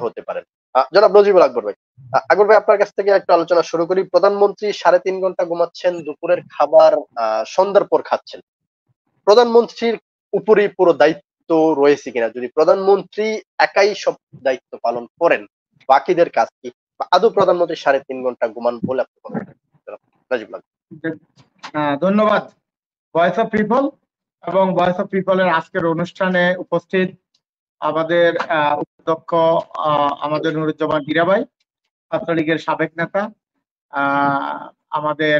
হতে পারেন। জনাব নজিবুল আকবর ভাই, আকবর ভাই আপনার কাছ থেকে একটু আলোচনা শুরু করি। প্রধানমন্ত্রী ৩.৫ ঘন্টা ঘুমাচ্ছেন, দুপুরের খাবার সন্ধ্যার পর খাচ্ছেন। প্রধানমন্ত্রীর উপরেই পুরো দায়িত্ব রয়েছে কিনা? যদি প্রধানমন্ত্রী একাই সব দায়িত্ব পালন করেন, বাকিদের কাজ কি? বা আদৌ প্রধানমন্ত্রী ৩.৫ ঘন্টা ঘুমান বলে আপনি মনে করেন? জনাব নজিবুল আকবর। ধন্যবাদ। ভয়েস অফ পিপল এবং ভয়েস অফ পিপলের আজকের অনুষ্ঠানে উপস্থিত আমাদের উপাধ্যক্ষ আমাদের নুরুজ্জামান হীরা ভাই, ছাত্রলীগের সাবেক নেতা, আমাদের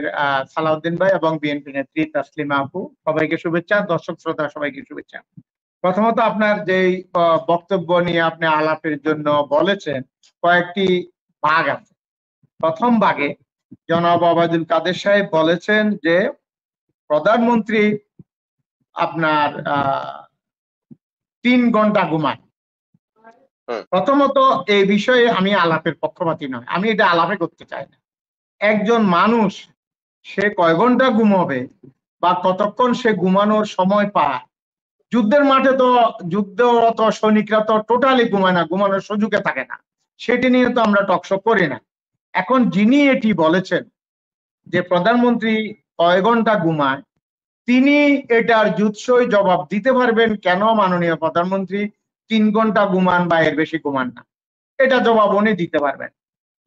সালাউদ্দিন ভাই এবং বিএনপি নেত্রী তাসলিমা আপু, সবাইকে শুভেচ্ছা। দর্শক শ্রোতা সবাইকে শুভেচ্ছা। প্রথমত আপনার যেই বক্তব্য নিয়ে আপনি আলাপের জন্য বলেছেন, কয়েকটি ভাগ আছে। প্রথম ভাগে জনাব ওবায়দুল কাদের সাহেব বলেছেন যে প্রধানমন্ত্রী আপনার ৩ ঘন্টা ঘুমায়। প্রথমত এই বিষয়ে আমি আলাপের পক্ষপাতী নয়, আমি এটা আলাপে করতে চাই না। একজন মানুষ সে কয় ঘন্টা ঘুমাবে বা কতক্ষণ সে ঘুমানোর সময় পায়, যুদ্ধের মাঠে তো যুদ্ধরত সৈনিকরা তো টোটালি ঘুমায় না, ঘুমানোর সুযোগে থাকে না, সেটি নিয়ে তো আমরা টকশো করি না। এখন যিনি এটি বলেছেন যে প্রধানমন্ত্রী কয় ঘন্টা ঘুমায়, তিনি এটার জুৎসই জবাব দিতে পারবেন কেন মাননীয় প্রধানমন্ত্রী ৩ ঘন্টা ঘুমান বা এর বেশি ঘুমান না, এটা জবাব উনি দিতে পারবেন।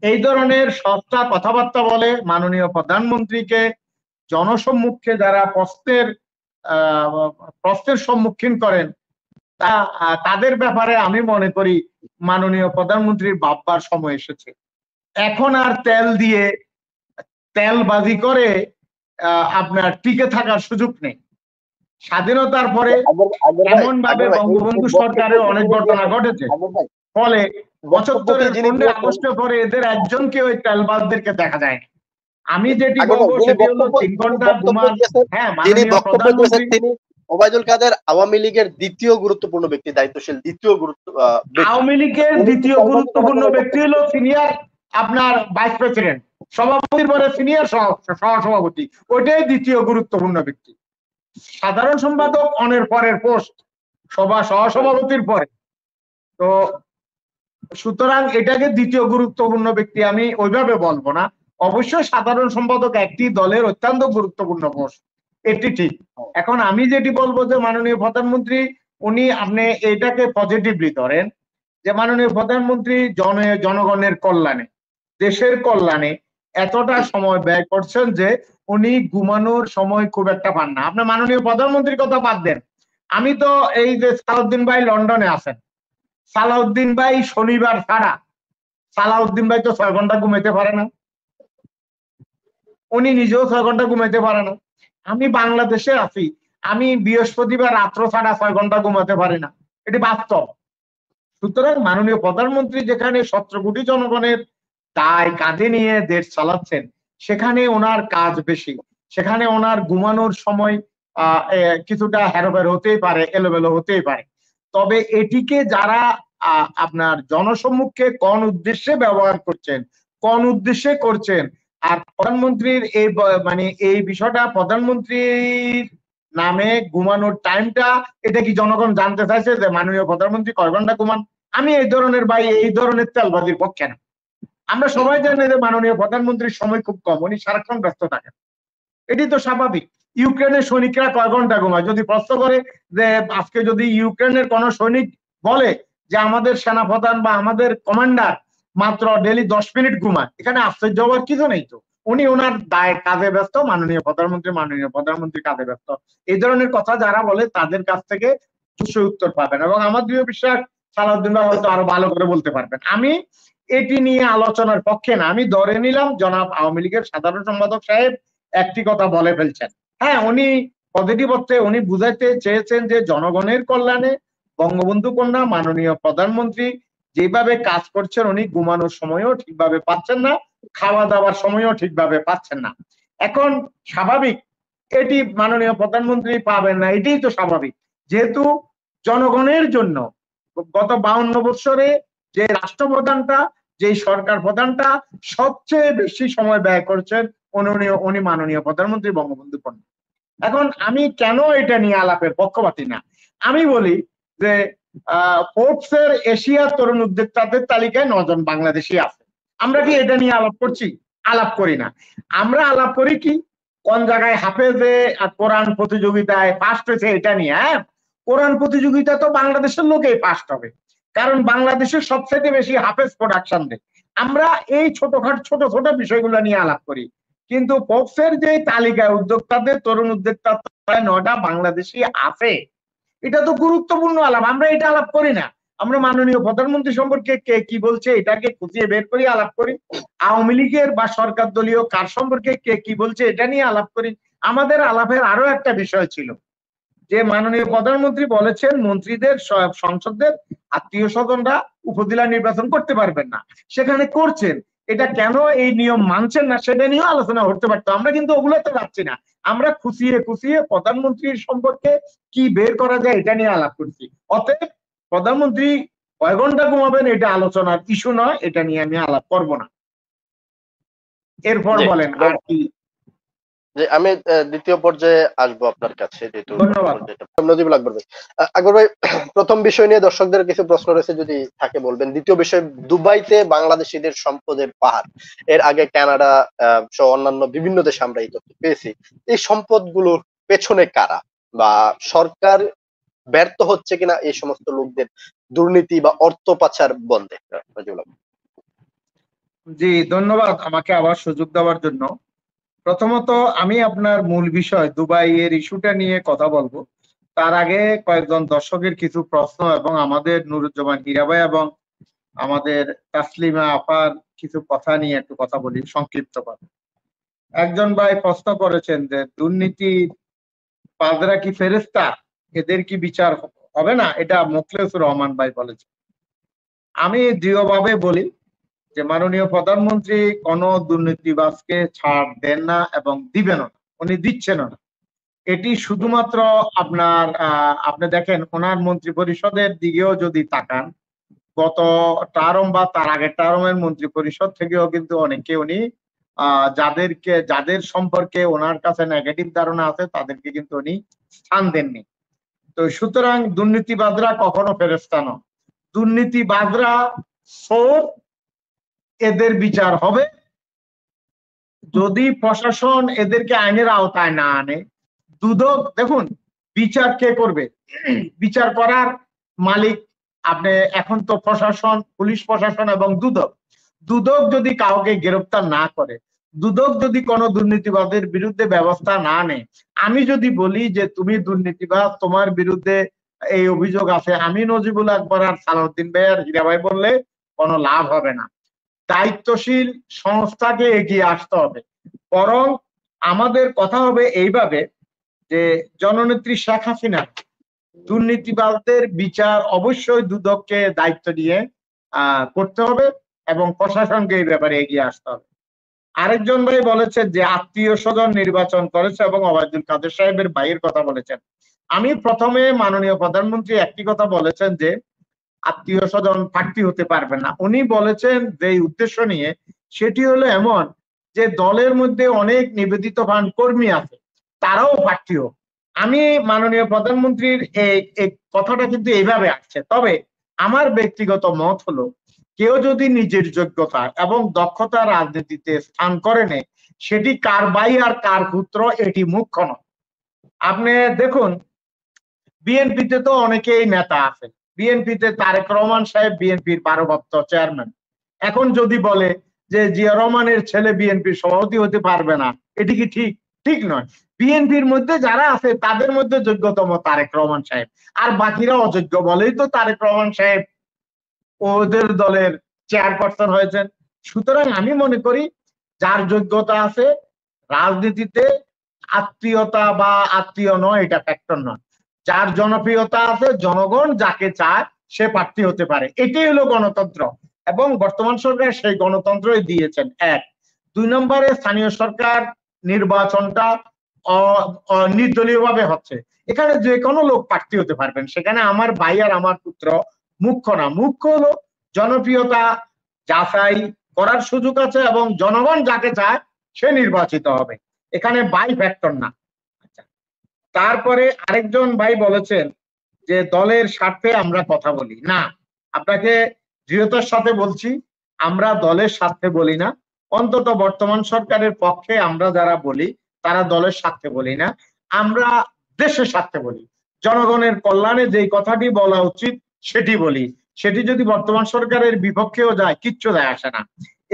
এই ধরনের সস্তা কথাবার্তা বলে মাননীয় প্রধানমন্ত্রীকে জনসম্মুখে যারা প্রশ্নের সম্মুখীন করেন, তাদের ব্যাপারে আমি মনে করি মাননীয় প্রধানমন্ত্রীর ভাববার সময় এসেছে। এখন আর তেলবাজি করে আপনার টিকে থাকার সুযোগ নেই। স্বাধীনতার পরে এমন ভাবে বঙ্গবন্ধু সরকারের অনেক ঘটনা ঘটেছে, ফলে ৭৫-এর ১৫ আগস্টের পরে এদের একজনকে ওই তেলবাজদেরকে দেখা যায়। আমি যেটি বলবো সেটি হলো ৩ ঘন্টা ঘুমান। হ্যাঁ, মাননীয় প্রধানমন্ত্রী তিনি ওবায়দুল কাদের আওয়ামী লীগের দ্বিতীয় গুরুত্বপূর্ণ ব্যক্তি, দায়িত্বশীল দ্বিতীয় আওয়ামী লীগের দ্বিতীয় গুরুত্বপূর্ণ ব্যক্তি হলো সিনিয়র আপনার ভাইস প্রেসিডেন্ট, সভাপতির পরে সিনিয়র সহসভাপতি, ওইটাই দ্বিতীয় গুরুত্বপূর্ণ ব্যক্তি। সাধারণ সম্পাদক অনের পরের পোস্ট, সহসভাপতির পরে। তো সুতরাং এটাকে দ্বিতীয় গুরুত্বপূর্ণ ব্যক্তি আমি ওইভাবে বলবো না। অবশ্যই সাধারণ সম্পাদক একটি দলের অত্যন্ত গুরুত্বপূর্ণ পোস্ট, এটি ঠিক। এখন আমি যেটি বলবো যে মাননীয় প্রধানমন্ত্রী আপনি এটাকে পজিটিভলি ধরেন যে মাননীয় প্রধানমন্ত্রী জনগণের কল্যাণে, দেশের কল্যাণে এতটা সময় ব্যয় করছেন যে উনি ঘুমানোর সময় খুব একটা পান না। আপনি মাননীয় প্রধানমন্ত্রীর কথা বাদ দেন, আমি তো এই যে সালাউদ্দিন ভাই লন্ডনে আছেন, সালাউদ্দিন ভাই শনিবার ছাড়া সালাউদ্দিন ভাই তো ৬ ঘন্টা ঘুমাইতে পারে না, উনি নিজেও ৬ ঘন্টা ঘুমাইতে পারে না। আমি বাংলাদেশে আছি, আমি বৃহস্পতিবার রাত্র ছাড়া ৬ ঘন্টা ঘুমাতে পারি না, এটি বাস্তব। সুতরাং মাননীয় প্রধানমন্ত্রী যেখানে ১৭ কোটি জনগণের দায় কাঁধে নিয়ে দেশ চালাচ্ছেন, সেখানে ওনার কাজ বেশি, সেখানে ওনার ঘুমানোর সময় কিছুটা হেরফের হতেই পারে, এলোমেলো হতেই পারে। তবে এটিকে যারা আপনার জনসম্মুখে কোন উদ্দেশ্যে ব্যবহার করছেন, কোন উদ্দেশ্যে করছেন, আর প্রধানমন্ত্রীর এই বিষয়টা প্রধানমন্ত্রীর নামে ঘুমানোর টাইমটা, এটা কি জনগণ জানতে চাইছে যে মাননীয় প্রধানমন্ত্রী কয় ঘন্টা ঘুমান? আমি এই ধরনের তেলবাজির পক্ষে না। আমরা সবাই জানি যে মাননীয় প্রধানমন্ত্রীর সময় খুব কম, উনি সারাক্ষণ ব্যস্ত থাকেন, এটি তো স্বাভাবিক। ইউক্রেনের সৈনিকরা কয় ঘন্টা ঘুমায়? যদি প্রশ্ন করে যে আজকে যদি ইউক্রেনের কোন সৈনিক বলে যে আমাদের সেনাপ্রধান বা আমাদের কমান্ডার মাত্র ডেলি ১০ মিনিট ঘুমায়, এখানে আশ্চর্য হওয়ার কিছু নেই তো। উনি ওনার কাজে ব্যস্ত, মাননীয় প্রধানমন্ত্রী কাজে ব্যস্ত। এই ধরনের কথা যারা বলে তাদের কাছ থেকে উত্তর পাবেন, এবং আমার দৃঢ় বিশ্বাস সালাউদ্দিন ভাই হয়তো আরো ভালো করে বলতে পারবেন। আমি এটি নিয়ে আলোচনার পক্ষে না। আমি ধরে নিলাম জনাব আওয়ামী লীগের সাধারণ সম্পাদক সাহেব একটি কথা বলে ফেলছেন। হ্যাঁ, উনি পজিটিভ অর্থে উনি বুঝাইতে চেয়েছেন যে জনগণের কল্যাণে বঙ্গবন্ধু কন্যা মাননীয় প্রধানমন্ত্রী যেভাবে কাজ করছেন, উনি ঘুমানোর সময়ও ঠিকভাবে পাচ্ছেন না, খাওয়া দাওয়ার সময়ও ঠিকভাবে পাচ্ছেন না। এখন স্বাভাবিক এটি মাননীয় প্রধানমন্ত্রী পাবেন না, এটাই তো স্বাভাবিক, যেহেতু জনগণের জন্য গত ৫২ বছরে যে রাষ্ট্রপ্রধানটা, যে সরকার প্রধানটা সবচেয়ে বেশি সময় ব্যয় করছেন উনি মাননীয় প্রধানমন্ত্রী বঙ্গবন্ধু কন্যা। এখন আমি কেন এটা নিয়ে আলাপের পক্ষপাতী না, আমি বলি যে ফোর্বস এর এশিয়া তরুণ উদ্যোক্তাদের তালিকায় 9 জন বাংলাদেশি আছে। আমরা কি এটা নিয়ে আলাপ করছি? আলাপ করি না। আমরা আলাপ করি কি কোন জায়গায় হাফেজে কোরআন প্রতিযোগিতায় ফার্স্ট হয়েছে এটা নিয়ে। হ্যাঁ, কোরআন প্রতিযোগিতা তো বাংলাদেশের লোকেই ফার্স্ট হবে, কারণ বাংলাদেশের সবচেয়ে বেশি হাফেজ প্রোডাকশন দেয়। আমরা এই ছোট ছোট বিষয়গুলো নিয়ে আলাপ করি, কিন্তু ফোর্বসের যে তালিকায় উদ্যোক্তাদের তরুণ উদ্যোক্তা 9টা বাংলাদেশি আছে, এটা তো গুরুত্বপূর্ণ আলাপ। আমরা এটা আলাপ করি না। আমরা মাননীয় প্রধানমন্ত্রী সম্পর্কে কে কি বলছে এটাকে খুঁজিয়ে বের করি, আলাপ করি। আওয়ামী লীগের বা সরকার দলীয় কার সম্পর্কে কে কি বলছে এটা নিয়ে আলাপ করি। আমাদের আলাপের আরো একটা বিষয় ছিল যে মাননীয় প্রধানমন্ত্রী বলেছেন মন্ত্রীদের সংসদের আত্মীয় স্বজনরা উপজেলা নির্বাচন করতে পারবেন না, সেখানে করছেন। এটা কেন এই নিয়ম মানছেন না সেটা নিয়েও আলোচনা করতে পারতো। আমরা কিন্তু ওগুলোতে যাচ্ছি না। আমরা খুঁচিয়ে প্রধানমন্ত্রীর সম্পর্কে কি বের করা যায় এটা নিয়ে আলাপ করছি। অতএব প্রধানমন্ত্রী কয় ঘন্টা ঘুমাবেন এটা আলোচনার ইস্যু নয়, এটা নিয়ে আমি আলাপ করব না। এরপর বলেন আর কি। যে আমি দ্বিতীয় পর্যায়ে আসবো আপনার কাছে, যেহেতু ধন্যবাদ নজিবুল আকবর ভাই। আকবর ভাই, প্রথম বিষয় নিয়ে দর্শকদের কিছু প্রশ্ন রয়েছে, যদি থাকে বলবেন। দ্বিতীয় বিষয়, দুবাইতে বাংলাদেশিদের সম্পদের পাহাড়। এর আগে কানাডা সহ অন্যান্য বিভিন্ন দেশে আমরা এই তথ্য পেয়েছি। এই সম্পদগুলোর পেছনে কারা, বা সরকার ব্যর্থ হচ্ছে কিনা এই সমস্ত লোকদের দুর্নীতি বা অর্থ পাচার বন্ধে? জি, ধন্যবাদ আমাকে আবার সুযোগ দেওয়ার জন্য। প্রথমত আমি আপনার মূল বিষয় দুবাইয়ের ইস্যুটা নিয়ে কথা বলবো। তার আগে কয়েকজন দর্শকের কিছু প্রশ্ন এবং আমাদের নুরুজ্জামান হীরা ভাই এবং আমাদের তাসলিমা আপার কিছু কথা নিয়ে একটু কথা বলি সংক্ষিপ্ত ভাবে। একজন ভাই প্রশ্ন করেছেন যে দুর্নীতি পাজরা কি ফেরেস্তা, এদের কি বিচার হবে না? এটা মোখলেসুর রহমান ভাই বলেছেন। আমি দৃঢ়ভাবে বলি যে মাননীয় প্রধানমন্ত্রী কোন দুর্নীতিবাজকে ছাড় দেন না এবং দিবেন না, উনি দিচ্ছেন না। এটি শুধুমাত্র আপনার আপনি দেখেন ওনার মন্ত্রী পরিষদের দিকেও যদি তাকান, গত টার্ম বা তার আগের টার্মের মন্ত্রী পরিষদ থেকেও কিন্তু অনেকে উনি যাদের সম্পর্কে ওনার কাছে নেগেটিভ ধারণা আছে তাদেরকে কিন্তু উনি স্থান দেননি। তো সুতরাং দুর্নীতিবাজরা কখনো ফেরেশতা নয়। দুর্নীতিবাজরা চোর, এদের বিচার হবে যদি প্রশাসন এদেরকে আইনের আওতায় না আনে। দুদক, দেখুন বিচার কে করবে? বিচার করার মালিক আপনি এখন তো প্রশাসন, পুলিশ প্রশাসন এবং দুদক। দুদক যদি কাউকে গ্রেফতার না করে, দুদক যদি কোনো দুর্নীতিবাদের বিরুদ্ধে ব্যবস্থা না নেয়, আমি যদি বলি যে তুমি দুর্নীতিবাদ, তোমার বিরুদ্ধে এই অভিযোগ আছে, আমি নজিবুল আকবর আর সালাউদ্দিন ভাই আর হীরা ভাই বললে কোনো লাভ হবে না। দায়িত্বশীল সংস্থাকে এগিয়ে আসতে হবে। বরং আমাদের কথা হবে এইভাবে যে জননেত্রী শেখ হাসিনা দুর্নীতিবাদদের বিচার অবশ্যই দুদককে দায়িত্ব নিয়ে করতে হবে এবং প্রশাসনকে এই ব্যাপারে এগিয়ে আসতে হবে। আরেকজন ভাই বলেছেন যে আত্মীয় স্বজন নির্বাচন করেছে এবং ওবায়দুল কাদের সাহেবের ভাইয়ের কথা বলেছেন। আমি প্রথমে মাননীয় প্রধানমন্ত্রী একটি কথা বলেছেন যে আত্মীয় স্বজন প্রার্থী হতে পারবে না। উনি বলেছেন যে উদ্দেশ্য নিয়ে, সেটি হলো এমন যে দলের মধ্যে অনেক নিবেদিত প্রাণ কর্মী আছে, তারাও প্রার্থী হোক। আমি মাননীয় প্রধানমন্ত্রীর এই কথাটা কিন্তু এইভাবে আসছে। তবে আমার ব্যক্তিগত মত হলো কেউ যদি নিজের যোগ্যতা এবং দক্ষতা রাজনীতিতে স্থান করে নেয়, সেটি কার ভাই আর কার পুত্র এটি মুখ্য নয়। আপনি দেখুন বিএনপিতে তো অনেকেই নেতা আছে। বিএনপিতে তারেক রহমান সাহেব বিএনপির ভারপ্রাপ্ত চেয়ারম্যান। এখন যদি বলে যে জিয়া রহমানের ছেলে বিএনপির সভাপতি হতে পারবে না, এটি কি ঠিক? ঠিক নয়। বিএনপির মধ্যে যারা আছে তাদের মধ্যে যোগ্যতম তারেক রহমান সাহেব, আর বাকিরা অযোগ্য বলেই তো তারেক রহমান সাহেব ওদের দলের চেয়ারপারসন হয়েছেন। সুতরাং আমি মনে করি যার যোগ্যতা আছে, রাজনীতিতে আত্মীয়তা বা আত্মীয় নয় এটা ফ্যাক্টর নয়। যার জনপ্রিয়তা আছে, জনগণ যাকে চায় সে প্রার্থী হতে পারে। এটাই হলো গণতন্ত্র এবং বর্তমান সরকার সেই গণতন্ত্রই দিয়েছেন। এক। 2 নম্বরে স্থানীয় সরকার নির্বাচনটা নির্দলীয় ভাবে হচ্ছে। এখানে যে কোনো লোক প্রার্থী হতে পারবেন, সেখানে আমার ভাই আর আমার পুত্র মুখ্য না। মুখ্য হলো জনপ্রিয়তা যাচাই করার সুযোগ আছে এবং জনগণ যাকে চায় সে নির্বাচিত হবে। এখানে বাই ফ্যাক্টর না। আচ্ছা, তারপরে আরেকজন ভাই বলেছেন যে দলের স্বার্থে আমরা কথা বলি না, আপনাকে দৃঢ়তার সাথে বলছি আমরা দলের স্বার্থে বলি না, অন্তত বর্তমান সরকারের পক্ষে আমরা যারা বলি তারা দলের স্বার্থে বলি না, আমরা দেশের স্বার্থে বলি, জনগণের কল্যাণে যেই কথাটি বলা উচিত সেটি বলি, সেটি যদি বর্তমান সরকারের বিপক্ষেও যায় কিচ্ছু যায় আসে না।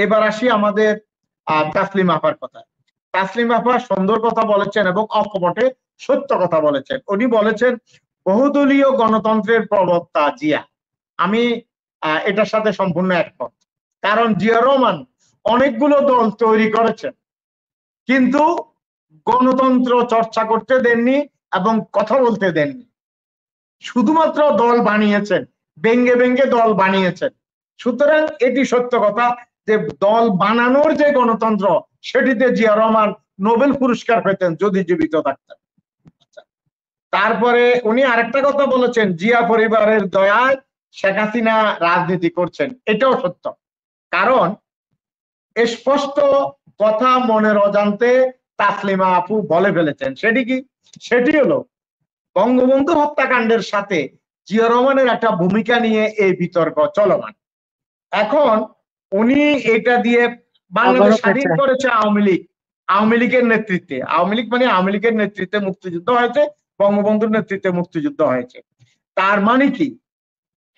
এবার আসি আমাদের তাসলিম আপার কথা। তাসলিম আপা সুন্দর কথা বলেছেন এবং অকপটে সত্য কথা বলেছেন। উনি বলেছেন বহুদলীয় গণতন্ত্রের প্রবক্তা জিয়া। আমি এটার সাথে সম্পূর্ণ একমত, কারণ জিয়া রহমান অনেকগুলো দল তৈরি করেছেন কিন্তু গণতন্ত্র চর্চা করতে দেননি এবং কথা বলতে দেননি, শুধুমাত্র দল বানিয়েছেন, ব্যঙ্গে ব্যঙ্গে দল বানিয়েছেন। সুতরাং এটি সত্য কথা যে দল বানানোর যে গণতন্ত্র সেটিতে জিয়া রহমান নোবেল পুরস্কার পেতেন যদি জীবিত থাকতেন। তারপরে উনি আরেকটা কথা বলেছেন, জিয়া পরিবারের দয়ায় শেখ হাসিনা রাজনীতি করছেন, এটাও সত্য, কারণ স্পষ্ট কথা মনের অজান্তে তাসলিমা আপু বলে ফেলেছেন। সেটি কি? সেটি হলো বঙ্গবন্ধু হত্যাকাণ্ডের সাথে জিয়া রহমানের একটা ভূমিকা নিয়ে এই বিতর্ক চলমান। এখন উনি এটা দিয়ে বাংলাদেশ স্বাধীন করেছে আওয়ামী লীগ, আওয়ামী লীগের নেতৃত্বে, আওয়ামী লীগ মানে আওয়ামী লীগের নেতৃত্বে মুক্তিযুদ্ধ হয়েছে, বঙ্গবন্ধুর নেতৃত্বে মুক্তিযুদ্ধ হয়েছে। তার মানে কি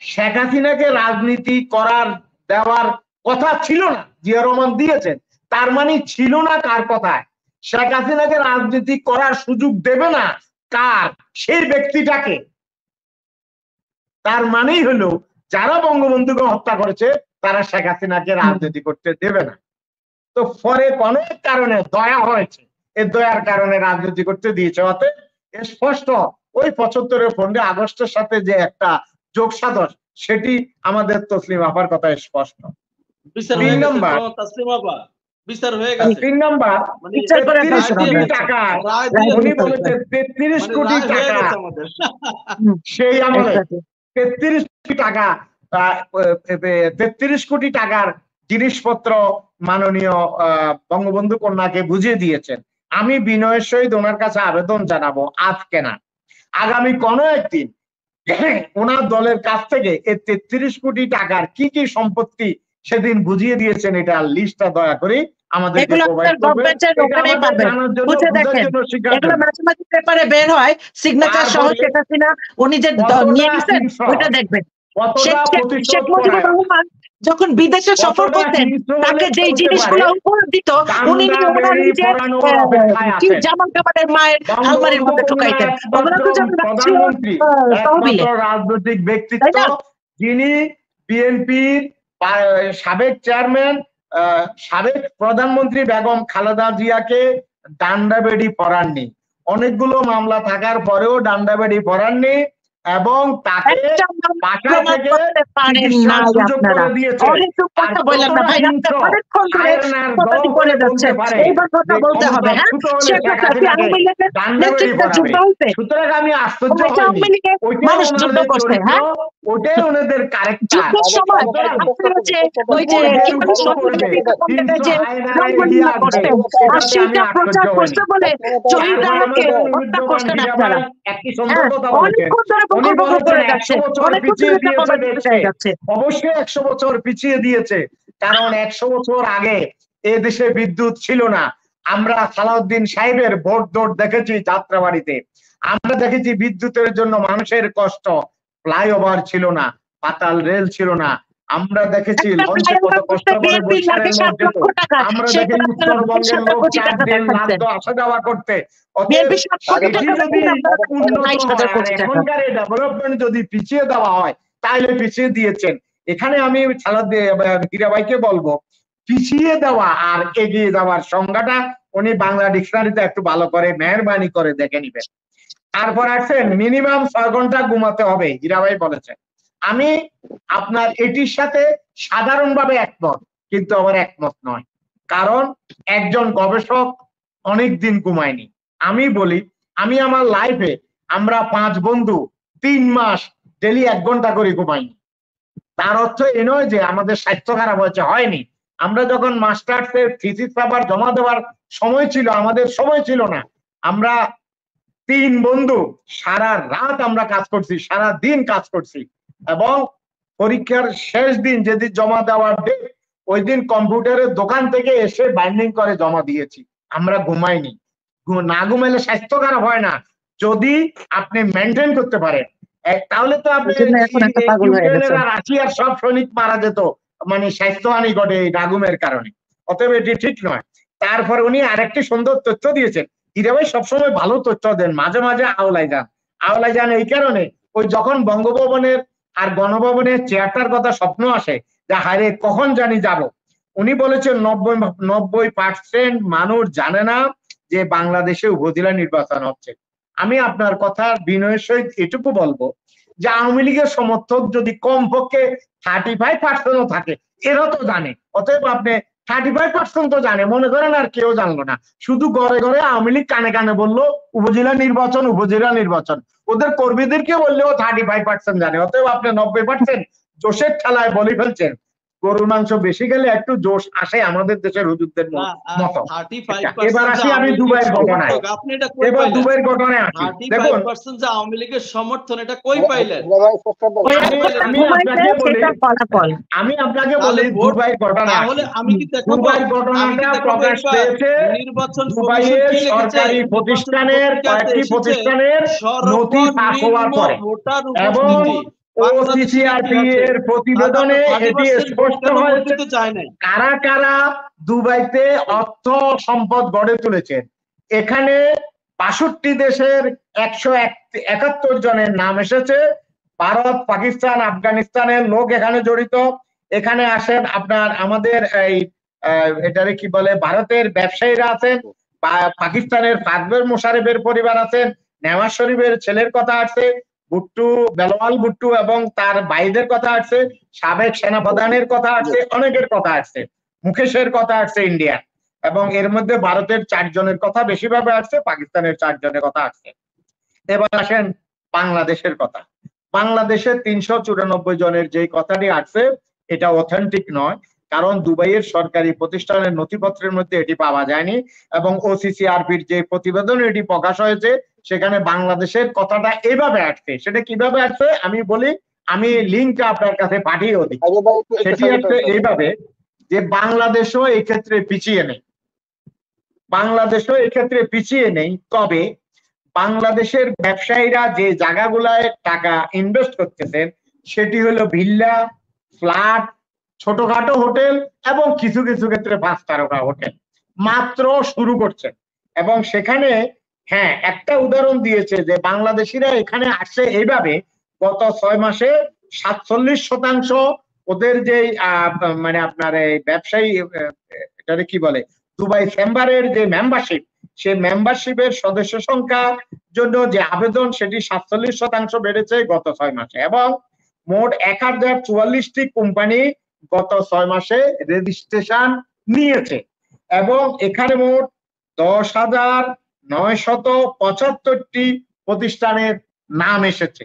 শেখ হাসিনাকে রাজনীতি করার দেওয়ার কথা ছিল না, জিয়া রহমান দিয়েছেন, তার মানে ছিল না কার কথায়? শেখ হাসিনাকে রাজনীতি করার সুযোগ দেবে না কার? সেই ব্যক্তিটাকে। তার মানেই হলো যারা বঙ্গবন্ধুকে হত্যা করেছে তারা শেখ হাসিনাকে রাজনীতি করতে দেবে না। তো পরে অনেক কারণে দয়া হয়েছে, এই দয়ার কারণে রাজনীতি করতে দিয়েছে। অতএব স্পষ্ট ওই ৭৫ ফন্ডে আগস্টের সাথে যে একটা যোগ সাদশ সেটি আমাদের তসলিম আপার কথা স্পষ্ট। ৩ নম্বর ৩৩ কোটি টাকা উনি বলেছেন, ৩৩ কোটি টাকা সেই আমলে ৩৩ কোটি টাকা ৩৩ কোটি টাকার জিনিসপত্র মাননীয় বঙ্গবন্ধু কন্যাকে বুঝিয়ে দিয়েছেন। আমি বিনয়ের সহিত ওনার কাছে আবেদন জানাবো আজকে না আগামী কোনো একদিন ওনার দলের কাছ থেকে এই ৩৩ কোটি টাকার কি কি সম্পত্তি সেদিন বুঝিয়ে দিয়েছেন এটা লিস্টটা দয়া করে আমাদেরকে প্রোভাইড করবেন। পেপারে বের হয় সিগনেচার সহ শেখ হাসিনা উনি যে নিয়ে গেছেন ওটা দেখবেন। শেখ মুজিবুর রহমান যখন বিদেশে সফর করতেন তাকে যে জিনিসগুলো উপহার দিত উনি ওনার নিজের জামাল কামালের মায়ের আলমারির মধ্যে ঢুকাইতেন। ওগুলো তো রাজনৈতিক ব্যক্তিত্ব যিনি বিএনপির সাবেক চেয়ারম্যান, সাবেক প্রধানমন্ত্রী বেগম খালেদা জিয়াকে ডান্ডাবেড়ি পরাননি, অনেকগুলো মামলা থাকার পরেও ডান্ডাবেড়ি পরাননি এবং তাকে বাসা থেকে চিকিৎসার সুযোগ করে দিয়েছে। সুতরাং আমি আশ্চর্য ওটাই ওনাদের অবশ্যই ১০০ বছর পিছিয়ে দিয়েছে, কারণ ১০০ বছর আগে এ দেশে বিদ্যুৎ ছিল না। আমরা সালাউদ্দিন সাহেবের ভোট দৌড় দেখেছি যাত্রাবাড়িতে, আমরা দেখেছি বিদ্যুতের জন্য মানুষের কষ্ট, ফ্লাইওভার ছিল না, পাতাল রেল ছিল না, আমরা দেখেছি লঞ্চে কত কষ্ট করে বৈশাখের মধ্যে, আমরা দেখেছি উত্তরবঙ্গের লোক ৪ দিন রাত আসা যাওয়া করতে। এখনকার ডেভেলপমেন্ট যদি পিছিয়ে দেওয়া হয় তাহলে পিছিয়ে দিয়েছেন। এখানে আমি হীরা ভাইকে বলবো পিছিয়ে দেওয়া আর এগিয়ে যাওয়ার সংজ্ঞাটা উনি বাংলা ডিকশনারিতে একটু ভালো করে মেহরবানি করে দেখে নিবেন। তারপর আসছেন মিনিমাম ৬ ঘন্টা ঘুমাতে হবে, হীরা ভাই বলেছেন। আমি আপনার এটির সাথে সাধারণভাবে একমত, কিন্তু আবার একমত নয়, কারণ একজন গবেষক অনেক দিন ঘুমায়নি। আমি বলি আমি আমার লাইফে আমরা ৫ বন্ধু ৩ মাস ডেলি ১ ঘন্টা করে ঘুমাইনি। তার অর্থ এ নয় যে আমাদের স্বাস্থ্য খারাপ হয়েছে, হয়নি। আমরা যখন মাস্টার্সের থিসিস পেপার জমা দেওয়ার সময় ছিল আমাদের সময় ছিল না, আমরা তিন বন্ধু সারা রাত আমরা কাজ করছি, সারা দিন কাজ করছি, এবং পরীক্ষার শেষ দিন যেদিন জমা দেওয়ার দিন ওই দিন কম্পিউটারের দোকান থেকে এসে বাইন্ডিং করে জমা দিয়েছি। আমরা ঘুমাইনি। না ঘুমাইলে স্বাস্থ্য খারাপ হয় না, যদি আপনি মেনটেন করতে পারেন। তাহলে তো আপনি রাশিয়ার সব সৈনিক মারা যেত, মানে স্বাস্থ্যহানি ঘটে এই নাগুমের কারণে। অতএব এটি ঠিক নয়। তারপর উনি আরেকটি সুন্দর তথ্য দিয়েছেন, হীরা ভাই সবসময় ভালো তথ্য দেন, মাঝে মাঝে আওলাই যান এই কারণে, ওই যখন বঙ্গভবনের আর গণভবনের চেয়ারটার কথা স্বপ্ন আসে যে হারে কখন জানি যাব, উনি বলেছেন 90% মানুষ জানে না যে বাংলাদেশে উপজেলা নির্বাচন হচ্ছে। আমি আপনার কথা বিনয়ের সহিত এটুকু বলবো যে আওয়ামী লীগের সমর্থক যদি কমপক্ষে 35% থাকে, এরা তো জানে। অতএব আপনি 35% তো জানে, মনে করেন আর কেউ জানলো না, শুধু ঘরে ঘরে আওয়ামী লীগ কানে কানে বললো উপজেলা নির্বাচন উপজেলা নির্বাচন, ওদের কর্মীদেরকে বললেও 35% জানে। অতএব আপনি 90% জোশের ঠেলায় বলে ফেলছেন। গরুর মাংস বেশি গেলে একটু জোশ আসে আমাদের দেশের হুজুরদের মতো। এবার আসি আমি দুবাইয়ের ঘটনায়। এবার দুবাইয়ের ঘটনায় আসি। দেখুন আওয়ামী লীগের সমর্থন এটা কই পাইলেন? আমি আপনাকে বলি দুবাইয়ের ঘটনা। দুবাইয়ের ঘটনাটা প্রকাশ পেয়েছে দুবাইয়ের সরকারি প্রতিষ্ঠানের কয়েকটি প্রতিষ্ঠানের নথি ফাঁস হওয়ার পরে, এবং ওসিসিআরপি এর প্রতিবেদনে এটি স্পষ্ট হয়েছে কারা কারা দুবাইতে অর্থ সম্পদ গড়ে তুলেছেন। এখানে ৬২ দেশের ১৭১ জনের নাম এসেছে। ভারত, পাকিস্তান, আফগানিস্তানের লোক এখানে জড়িত। এখানে আসেন আপনার আমাদের এই এটারে কি বলে ভারতের ব্যবসায়ীরা আছেন, পাকিস্তানের পারভেজ মোশাররফের পরিবার আছেন, নেওয়াজ শরীফের ছেলের কথা আছে, ভুট্টু বেলাওয়াল ভুট্টু এবং তার ভাইদের কথা আছে, সাবেক সেনাপ্রধানের কথা আছে, অনেকের কথা আছে, মুকেশের কথা আছে ইন্ডিয়া, এবং এর মধ্যে ভারতের 4 জনের কথা বেশিরভাবে আসছে, পাকিস্তানের 4 জনের কথা আসছে। এবার আসেন বাংলাদেশের কথা। বাংলাদেশের 394 জনের যে কথাটি আসছে এটা অথেন্টিক নয়, কারণ দুবাইয়ের সরকারি প্রতিষ্ঠানের নথিপত্রের মধ্যে এটি পাওয়া যায়নি, এবং ওসিসিআরপির যে প্রতিবেদন এটি প্রকাশ হয়েছে সেখানে বাংলাদেশের কথাটা এভাবে আসছে। সেটা কিভাবে আসছে আমি বলি, আমি লিঙ্কটা আপনার কাছে পাঠিয়েও দিই। সেটি আসছে এইভাবে যে বাংলাদেশও এই ক্ষেত্রে পিছিয়ে নেই, বাংলাদেশও এই ক্ষেত্রে পিছিয়ে নেই, তবে বাংলাদেশের ব্যবসায়ীরা যে জায়গাগুলায় টাকা ইনভেস্ট করতেছেন সেটি হলো ভিল্লা, ফ্ল্যাট, ছোটখাটো হোটেল এবং কিছু কিছু ক্ষেত্রে 5 তারকা হোটেল মাত্র শুরু করছেন। এবং সেখানে হ্যাঁ একটা উদাহরণ দিয়েছে যে বাংলাদেশিরা এখানে আসছে এইভাবে, গত 6 মাসে 47% ওদের যে মানে আপনার এই ব্যবসায়ী এটারে কি বলে দুবাই চেম্বারের যে মেম্বারশিপ, সেই মেম্বারশিপের সদস্য সংখ্যার জন্য যে আবেদন সেটি 47% বেড়েছে গত 6 মাসে, এবং মোট 1044টি কোম্পানি গত 6 মাসে রেজিস্ট্রেশন নিয়েছে, এবং এখানে মোট 10,975টি প্রতিষ্ঠানের নাম এসেছে।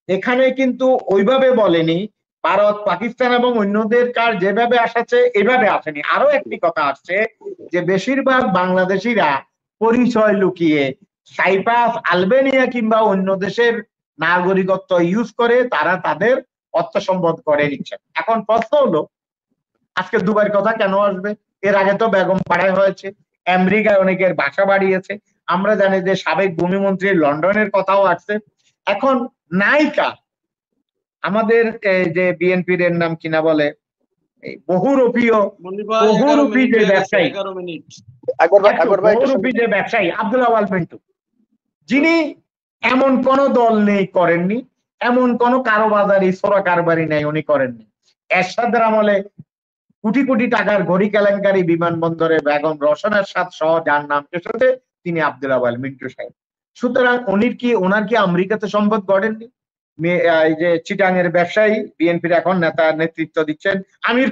এখানে কিন্তু ওইভাবে বলেনি ভারত, পাকিস্তান এবং অন্যদের কার যেভাবে আসছে এভাবে আসেনি। আরো একটি কথা আসছে যে বেশিরভাগ বাংলাদেশিরা পরিচয় লুকিয়ে সাইপ্রাস, আলবেনিয়া কিংবা অন্য দেশের নাগরিকত্ব ইউজ করে তারা তাদের অর্থ সম্পদ করে নিচ্ছে। এখন প্রশ্ন হলো আজকে দুবাইয়ের কথা কেন আসবে? এর আগে তো বেগম পাড়ায় হয়েছে, আমেরিকায় অনেকের বাসা বাড়িয়েছে, আমরা জানি যে সাবেক ভূমিমন্ত্রী লন্ডনের কথাও আসছে। এখন নায়িকা আমাদের যে বিএনপির এর নাম কিনা বলে বহুরূপী যে ব্যবসায়ী, বহুরূপী যে ব্যবসায়ী আব্দুল আওয়াল মিন্টু, যিনি এমন কোন দল নেই করেননি, এমন কোন কারোবাজারি সোরা কারবারি নেই উনি করেননি। এরশাদের আমলে কোটি কোটি টাকার ঘড়ি কেলেঙ্কারি বিমানবন্দরে বেগম রওশনের সাথে সহ যার নাম এসেছে তিনি আব্দুল আওয়াল মিন্টু সাহেব। সুতরাং ওনার কি আমেরিকাতে সম্পদ গড়েননি? এই যে চিটাং এর ব্যবসায়ী বিএনপির এখন নেতা নেতৃত্ব দিচ্ছেন আমির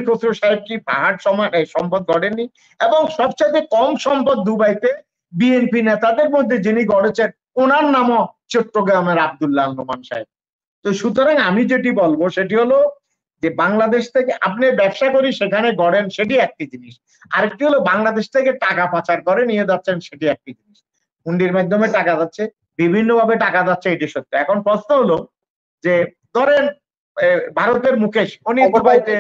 খসরু সাহেব কি পাহাড় সমান সম্পদ গড়েননি? এবং সবচেয়ে কম সম্পদ দুবাইতে বিএনপি নেতাদের মধ্যে যিনি গড়েছেন ওনার নামও চট্টগ্রামের আব্দুল্লাহ নোমান সাহেব। তো সুতরাং আমি যেটি বলবো সেটি হলো যে বাংলাদেশ থেকে আপনি ব্যবসা করি সেখানে গড়েন সেটি একটি জিনিস, আরেকটি হলো বাংলাদেশ থেকে টাকা পাচার করে নিয়ে যাচ্ছেন সেটি একটি জিনিস। হুন্ডির মাধ্যমে টাকা যাচ্ছে, বিভিন্ন ভাবে টাকা যাচ্ছে, এটি সত্য। এখন প্রশ্ন হলো যে ধরেন ভারতের মুকেশ, উনি দুবাইতে,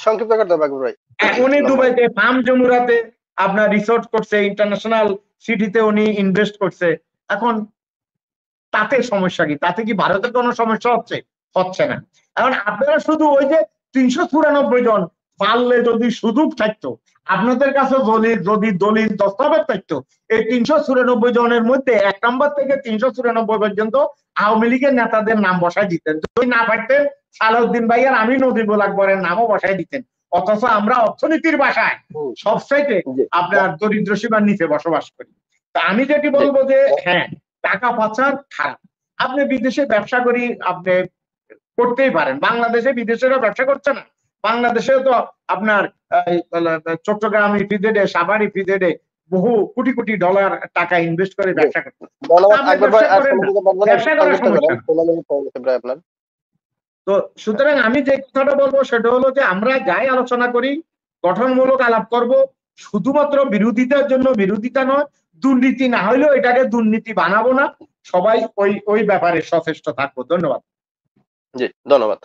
সংক্ষিপ্ত করতে হবে আকবর ভাই। উনি দুবাইতে ফার্ম জমুরাতে আপনার রিসোর্ট করছে, ইন্টারন্যাশনাল সিটিতে উনি ইনভেস্ট করছে। এখন তাতে সমস্যা কি? তাতে কি ভারতের কোনো সমস্যা হচ্ছে? হচ্ছে না। এখন আপনারা শুধু ওই যে 394 জন পারলে যদি সুযোগ থাকতো, আপনাদের কাছে যদি দলিল দস্তাবেজ থাকতো, এই 394 জনের মধ্যে 1 নম্বর থেকে 394 পর্যন্ত আওয়ামী লীগের নেতাদের নাম বসাই দিতেন। যদি না পারতেন সালাউদ্দিন ভাই আর আমি নজিবুল আকবরের নামও বসাই দিতেন। অথচ আমরা অর্থনীতির ভাষায় সবচাইতে আপনার দরিদ্র সীমার নিচে বসবাস করি। তা আমি যেটি বলবো যে হ্যাঁ, টাকা পাচার খারাপ। আপনি বিদেশে ব্যবসা করি, আপনি করতেই পারেন। বাংলাদেশে বিদেশেরা ব্যবসা করছে না। বাংলাদেশেও তো আপনার চট্টগ্রাম ইপিজেডে, সাভার ইপিজেডে বহু কোটি কোটি ডলার টাকা ইনভেস্ট করে ব্যবসা করছে। তো সুতরাং আমি যে কথাটা বলবো সেটা হলো যে আমরা যাই আলোচনা করি গঠনমূলক আলাপ করব, শুধুমাত্র বিরোধিতার জন্য বিরোধিতা নয়, দুর্নীতি না হইলেও এটাকে দুর্নীতি বানাবো না। সবাই ওই ব্যাপারে সচেষ্ট থাকবো। ধন্যবাদ। জি, ধন্যবাদ।